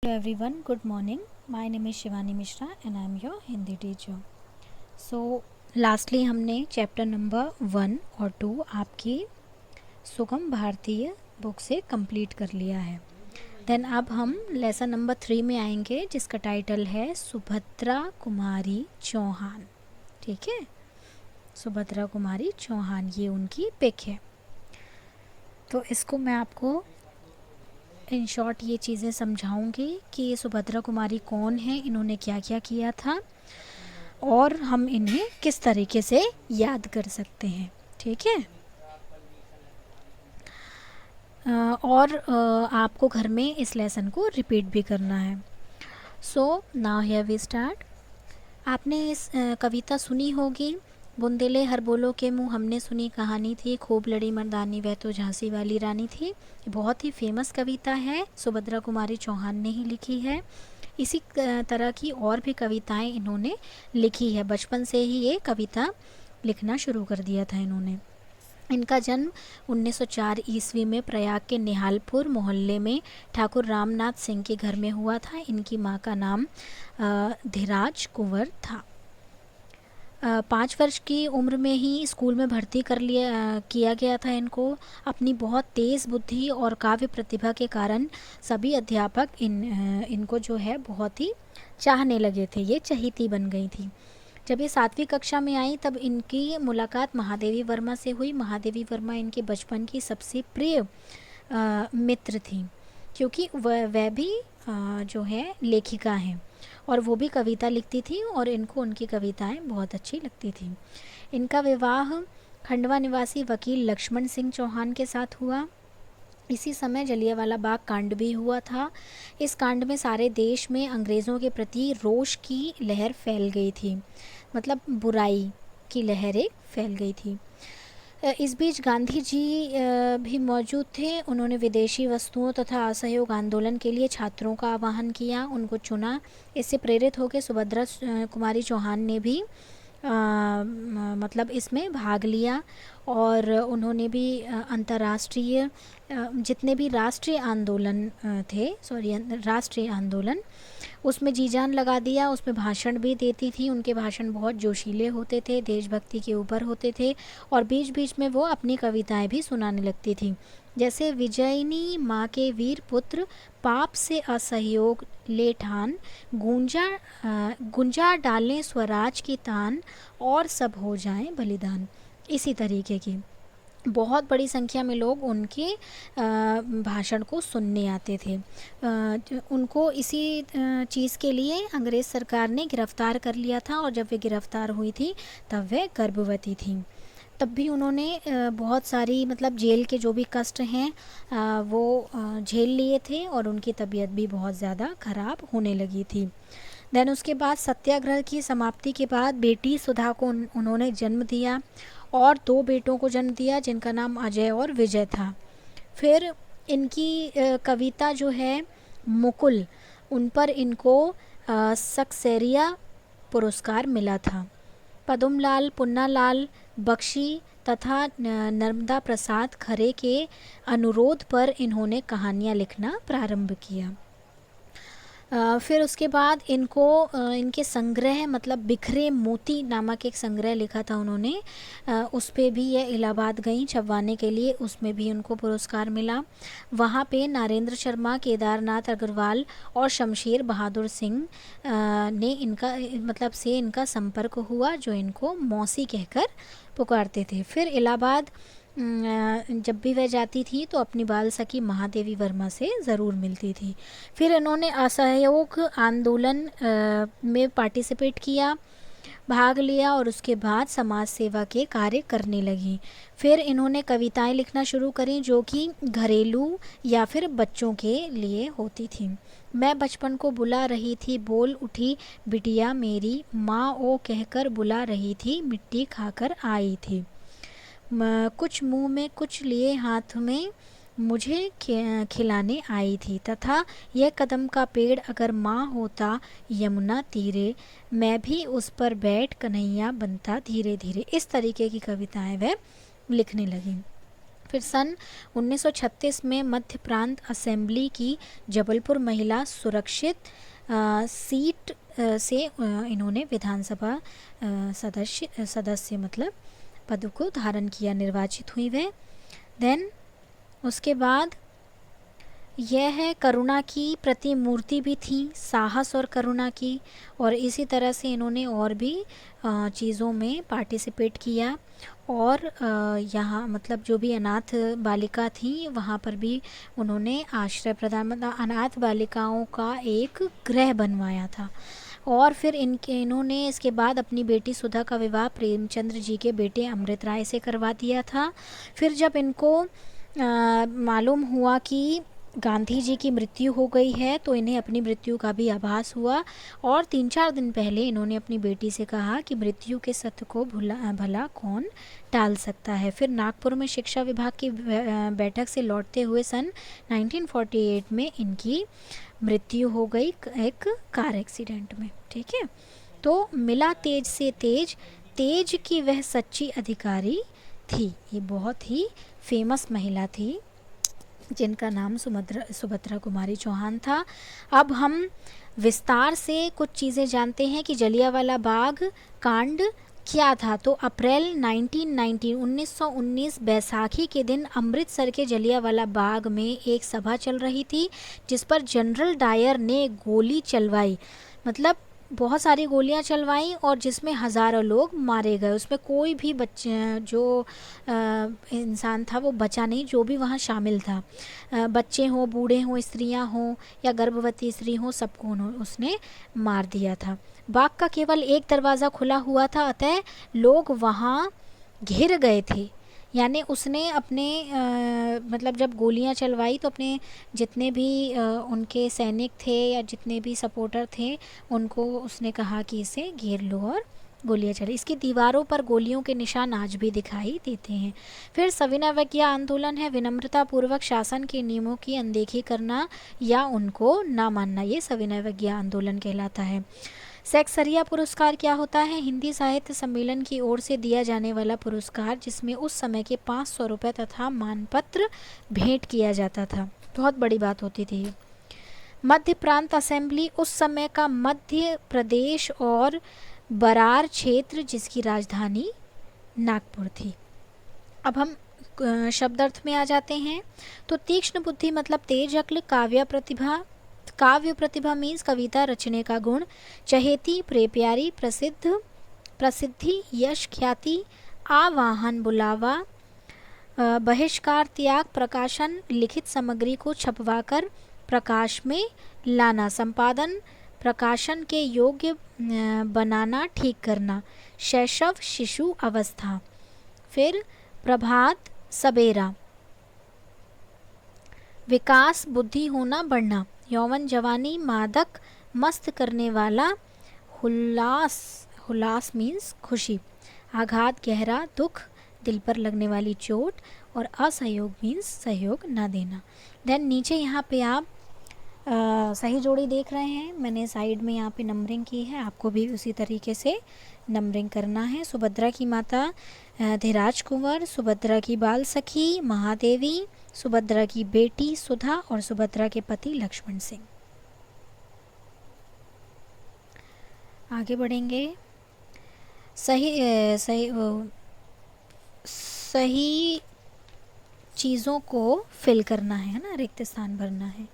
Hello everyone, good morning. My name is Shivani Mishra and I am your Hindi teacher. So lastly हमने chapter number 1 और 2 आपकी सुगम भारतीय book से complete कर लिया है. देन अब हम लेसन नंबर 3 में आएंगे जिसका टाइटल है सुभद्रा कुमारी चौहान. ठीक है, सुभद्रा कुमारी चौहान ये उनकी पिक है. तो इसको मैं आपको इन शॉर्ट ये चीज़ें समझाऊंगी कि सुभद्रा कुमारी कौन है, इन्होंने क्या क्या किया था और हम इन्हें किस तरीके से याद कर सकते हैं. ठीक है, और आपको घर में इस लेसन को रिपीट भी करना है. So now here we start. आपने इस कविता सुनी होगी, बुंदेले हर बोलो के मुँह हमने सुनी कहानी थी, खूब लड़ी मर्दानी वह तो झांसी वाली रानी थी. बहुत ही फेमस कविता है, सुभद्रा कुमारी चौहान ने ही लिखी है. इसी तरह की और भी कविताएं इन्होंने लिखी है. बचपन से ही ये कविता लिखना शुरू कर दिया था इन्होंने. इनका जन्म 1904 ईस्वी में प्रयाग के निहालपुर मोहल्ले में ठाकुर रामनाथ सिंह के घर में हुआ था. इनकी माँ का नाम धीराज कुंवर था. 5 वर्ष की उम्र में ही स्कूल में भर्ती किया गया था इनको. अपनी बहुत तेज़ बुद्धि और काव्य प्रतिभा के कारण सभी अध्यापक इनको जो है बहुत ही चाहने लगे थे. ये चहेती बन गई थी. जब ये 7वीं कक्षा में आई तब इनकी मुलाकात महादेवी वर्मा से हुई. महादेवी वर्मा इनके बचपन की सबसे प्रिय मित्र थी क्योंकि वह भी जो है लेखिका हैं और वो भी कविता लिखती थी और इनको उनकी कविताएं बहुत अच्छी लगती थी. इनका विवाह खंडवा निवासी वकील लक्ष्मण सिंह चौहान के साथ हुआ. इसी समय जलियांवाला बाग कांड भी हुआ था. इस कांड में सारे देश में अंग्रेज़ों के प्रति रोष की लहर फैल गई थी, मतलब बुराई की लहर एक फैल गई थी. इस बीच गांधी जी भी मौजूद थे. उन्होंने विदेशी वस्तुओं तथा असहयोग आंदोलन के लिए छात्रों का आह्वान किया, उनको चुना. इससे प्रेरित होकर सुभद्रा कुमारी चौहान ने भी मतलब इसमें भाग लिया और उन्होंने भी अंतर्राष्ट्रीय जितने भी राष्ट्रीय आंदोलन उसमें जी जान लगा दिया. उसमें भाषण भी देती थी. उनके भाषण बहुत जोशीले होते थे, देशभक्ति के ऊपर होते थे और बीच बीच में वो अपनी कविताएं भी सुनाने लगती थी. जैसे विजयिनी माँ के वीर पुत्र पाप से असहयोग ले ठान, गुंजा डालें स्वराज की तान और सब हो जाएं बलिदान. इसी तरीके की बहुत बड़ी संख्या में लोग उनके भाषण को सुनने आते थे. उनको इसी चीज़ के लिए अंग्रेज़ सरकार ने गिरफ़्तार कर लिया था और जब वे गिरफ़्तार हुई थी तब वे गर्भवती थी. तब भी उन्होंने बहुत सारी मतलब जेल के जो भी कष्ट हैं वो झेल लिए थे और उनकी तबीयत भी बहुत ज़्यादा ख़राब होने लगी थी. देन उसके बाद सत्याग्रह की समाप्ति के बाद बेटी सुधा को उन्होंने जन्म दिया और 2 बेटों को जन्म दिया जिनका नाम अजय और विजय था. फिर इनकी कविता जो है मुकुल, उन पर इनको सक्सेरिया पुरस्कार मिला था. पदुमलाल पुन्नालाल बख्शी तथा नर्मदा प्रसाद खरे के अनुरोध पर इन्होंने कहानियाँ लिखना प्रारंभ किया. फिर उसके बाद इनको इनके संग्रह मतलब बिखरे मोती नामक एक संग्रह लिखा था उन्होंने. उस पे भी ये इलाहाबाद गई छपवाने के लिए, उसमें भी उनको पुरस्कार मिला. वहाँ पे नरेंद्र शर्मा, केदारनाथ अग्रवाल और शमशेर बहादुर सिंह ने इनका संपर्क हुआ जो इनको मौसी कहकर पुकारते थे. फिर इलाहाबाद जब भी वह जाती थी तो अपनी बाल सखी महादेवी वर्मा से ज़रूर मिलती थी. फिर इन्होंने असहयोग आंदोलन में पार्टिसिपेट किया, भाग लिया और उसके बाद समाज सेवा के कार्य करने लगी. फिर इन्होंने कविताएं लिखना शुरू करी जो कि घरेलू या फिर बच्चों के लिए होती थी. मैं बचपन को बुला रही थी, बोल उठी बिटिया मेरी, माँ ओ कहकर बुला रही थी, मिट्टी खाकर आई थी. कुछ मुंह में कुछ लिए हाथ में मुझे खिलाने आई थी, तथा यह कदम का पेड़ अगर माँ होता यमुना तीरे, मैं भी उस पर बैठ कन्हैया बनता धीरे धीरे. इस तरीके की कविताएं वह लिखने लगी. फिर सन 1936 में मध्य प्रांत असेंबली की जबलपुर महिला सुरक्षित सीट से इन्होंने विधानसभा सदस्य मतलब पद को धारण किया, निर्वाचित हुई वह। देन उसके बाद यह है करुणा की प्रतिमूर्ति भी थी, साहस और करुणा की, और इसी तरह से इन्होंने और भी चीज़ों में पार्टिसिपेट किया। और यहाँ मतलब जो भी अनाथ बालिका थी वहाँ पर भी उन्होंने आश्रय प्रदान, मतलब अनाथ बालिकाओं का एक गृह बनवाया था। और फिर इन्होंने इसके बाद अपनी बेटी सुधा का विवाह प्रेमचंद्र जी के बेटे अमृत राय से करवा दिया था। फिर जब इनको मालूम हुआ कि गांधी जी की मृत्यु हो गई है तो इन्हें अपनी मृत्यु का भी आभास हुआ, और 3-4 दिन पहले इन्होंने अपनी बेटी से कहा कि मृत्यु के सत्य को भला कौन टाल सकता है। फिर नागपुर में शिक्षा विभाग की बैठक से लौटते हुए सन 1948 में इनकी मृत्यु हो गई एक कार एक्सीडेंट में। ठीक है, तो मिला तेज से तेज, तेज की वह सच्ची अधिकारी थी। ये बहुत ही फेमस महिला थी जिनका नाम सुभद्रा कुमारी चौहान था। अब हम विस्तार से कुछ चीज़ें जानते हैं कि जलियांवाला बाग कांड क्या था। तो अप्रैल 1919 बैसाखी के दिन अमृतसर के जलियांवाला बाग में एक सभा चल रही थी जिस पर जनरल डायर ने गोली चलवाई, मतलब बहुत सारी गोलियां चलवाई, और जिसमें हज़ारों लोग मारे गए। उसमें कोई भी बच्चे जो इंसान था वो बचा नहीं, जो भी वहाँ शामिल था, बच्चे हों, बूढ़े हों, स्त्रियां हों या गर्भवती स्त्री हों, सबको उसने मार दिया था। बाग का केवल एक दरवाज़ा खुला हुआ था, अतः लोग वहाँ घिर गए थे। यानी उसने अपने मतलब जब गोलियां चलवाई तो अपने जितने भी उनके सैनिक थे या जितने भी सपोर्टर थे उनको उसने कहा कि इसे घेर लो और गोलियां चली। इसकी दीवारों पर गोलियों के निशान आज भी दिखाई देते हैं। फिर सविनयवज्ञा आंदोलन है, विनम्रता पूर्वक शासन के नियमों की अनदेखी करना या उनको ना मानना, ये सविनयवज्ञा आंदोलन कहलाता है। सेक्सरिया पुरस्कार क्या होता है? हिंदी साहित्य सम्मेलन की ओर से दिया जाने वाला पुरस्कार जिसमें उस समय के 500 रुपये तथा मानपत्र भेंट किया जाता था। बहुत बड़ी बात होती थी। मध्य प्रांत असेंबली उस समय का मध्य प्रदेश और बरार क्षेत्र जिसकी राजधानी नागपुर थी। अब हम शब्दार्थ में आ जाते हैं। तो तीक्ष्ण बुद्धि मतलब तेज अक्ल, काव्य प्रतिभा मीन्स कविता रचने का गुण, चहेती प्रिय प्यारी, प्रसिद्धि यश ख्याति, आवाहन बुलावा, बहिष्कार त्याग, प्रकाशन लिखित सामग्री को छपवाकर प्रकाश में लाना, संपादन प्रकाशन के योग्य बनाना, ठीक करना, शैशव शिशु अवस्था, फिर प्रभात सवेरा, विकास बुद्धि होना बढ़ना, यौवन जवानी मादक मस्त करने वाला, हुलास मीन्स खुशी, आघात गहरा दुख दिल पर लगने वाली चोट, और असहयोग मीन्स सहयोग ना देना। देन नीचे यहाँ पे आप सही जोड़ी देख रहे हैं, मैंने साइड में यहाँ पे नंबरिंग की है, आपको भी उसी तरीके से नंबरिंग करना है। सुभद्रा की माता धीराज कुंवर, सुभद्रा की बाल सखी महादेवी, सुभद्रा की बेटी सुधा और सुभद्रा के पति लक्ष्मण सिंह। आगे बढ़ेंगे। सही चीज़ों को फिल करना है ना, रिक्त स्थान भरना है।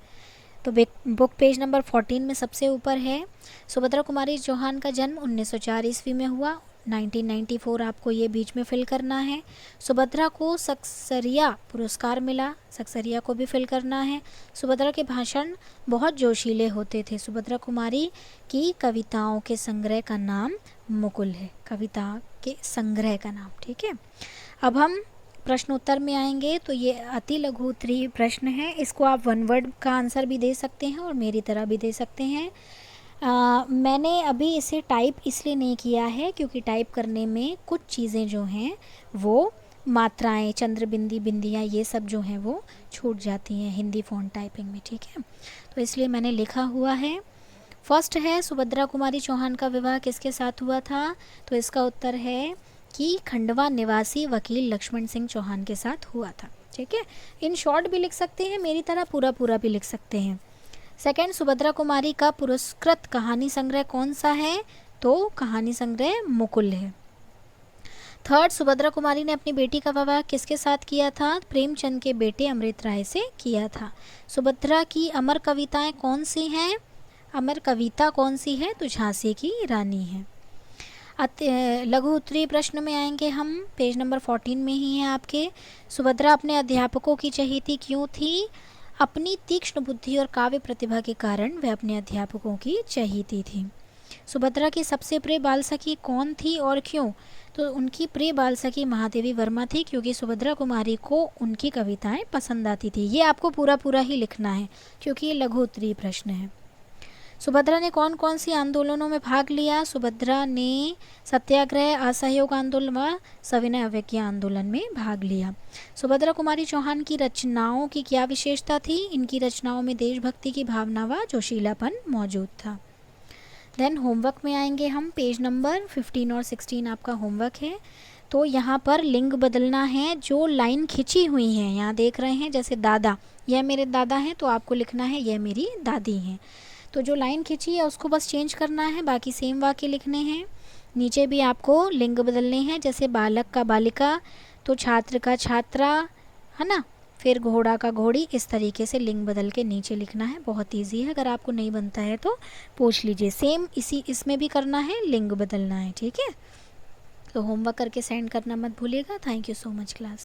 तो बुक पेज नंबर 14 में सबसे ऊपर है सुभद्रा कुमारी चौहान का जन्म 1904 ईस्वी में हुआ। 1994 आपको ये बीच में फिल करना है। सुभद्रा को सक्सरिया पुरस्कार मिला, सक्सरिया को भी फिल करना है। सुभद्रा के भाषण बहुत जोशीले होते थे। सुभद्रा कुमारी की कविताओं के संग्रह का नाम मुकुल है, कविता के संग्रह का नाम। ठीक है, अब हम प्रश्न उत्तर में आएंगे। तो ये अति लघु उत्तरीय प्रश्न है, इसको आप 1 वर्ड का आंसर भी दे सकते हैं और मेरी तरह भी दे सकते हैं। मैंने अभी इसे टाइप इसलिए नहीं किया है क्योंकि टाइप करने में कुछ चीज़ें जो हैं वो मात्राएं, चंद्र बिंदी, बिंदियाँ, ये सब जो हैं वो छूट जाती हैं हिंदी फ़ॉन्ट टाइपिंग में। ठीक है, तो इसलिए मैंने लिखा हुआ है। फर्स्ट है सुभद्रा कुमारी चौहान का विवाह किसके साथ हुआ था? तो इसका उत्तर है कि खंडवा निवासी वकील लक्ष्मण सिंह चौहान के साथ हुआ था। ठीक है, इन शॉर्ट भी लिख सकते हैं, मेरी तरह पूरा पूरा भी लिख सकते हैं। सेकंड, सुभद्रा कुमारी का पुरस्कृत कहानी संग्रह कौन सा है? तो कहानी संग्रह मुकुल है। थर्ड, सुभद्रा कुमारी ने अपनी बेटी का विवाह किसके साथ किया था? प्रेमचंद के बेटे अमृत राय से किया था। सुभद्रा की अमर कविताएं कौन सी हैं? अमर कविता कौन सी है? तो झांसी की रानी है। लघु उत्तरीय प्रश्न में आएंगे हम, पेज नंबर 14 में ही है आपके। सुभद्रा अपने अध्यापकों की चहेती क्यों थी? अपनी तीक्ष्ण बुद्धि और काव्य प्रतिभा के कारण वह अपने अध्यापकों की चहेती थी। सुभद्रा की सबसे प्रिय बाल सखी कौन थी और क्यों? तो उनकी प्रिय बाल सखी महादेवी वर्मा थी, क्योंकि सुभद्रा कुमारी को उनकी कविताएं पसंद आती थी। ये आपको पूरा पूरा ही लिखना है क्योंकि ये लघु उत्तरीय प्रश्न है। सुभद्रा ने कौन कौन सी आंदोलनों में भाग लिया? सुभद्रा ने सत्याग्रह, असहयोग आंदोलन व सविनय अवज्ञा आंदोलन में भाग लिया। सुभद्रा कुमारी चौहान की रचनाओं की क्या विशेषता थी? इनकी रचनाओं में देशभक्ति की भावना व जोशीलापन मौजूद था। देन होमवर्क में आएंगे हम, पेज नंबर 15 और 16 आपका होमवर्क है। तो यहाँ पर लिंग बदलना है। जो लाइन खिंची हुई है, यहाँ देख रहे हैं, जैसे दादा, यह मेरे दादा हैं, तो आपको लिखना है यह मेरी दादी हैं। तो जो लाइन खिंची है उसको बस चेंज करना है, बाकी सेम वाक्य लिखने हैं। नीचे भी आपको लिंग बदलने हैं, जैसे बालक का बालिका, तो छात्र का छात्रा, है ना, फिर घोड़ा का घोड़ी, इस तरीके से लिंग बदल के नीचे लिखना है। बहुत ईजी है, अगर आपको नहीं बनता है तो पूछ लीजिए। सेम इसी इसमें भी करना है, लिंग बदलना है, ठीक है। तो होमवर्क करके सेंड करना मत भूलिएगा। Thank you so much class.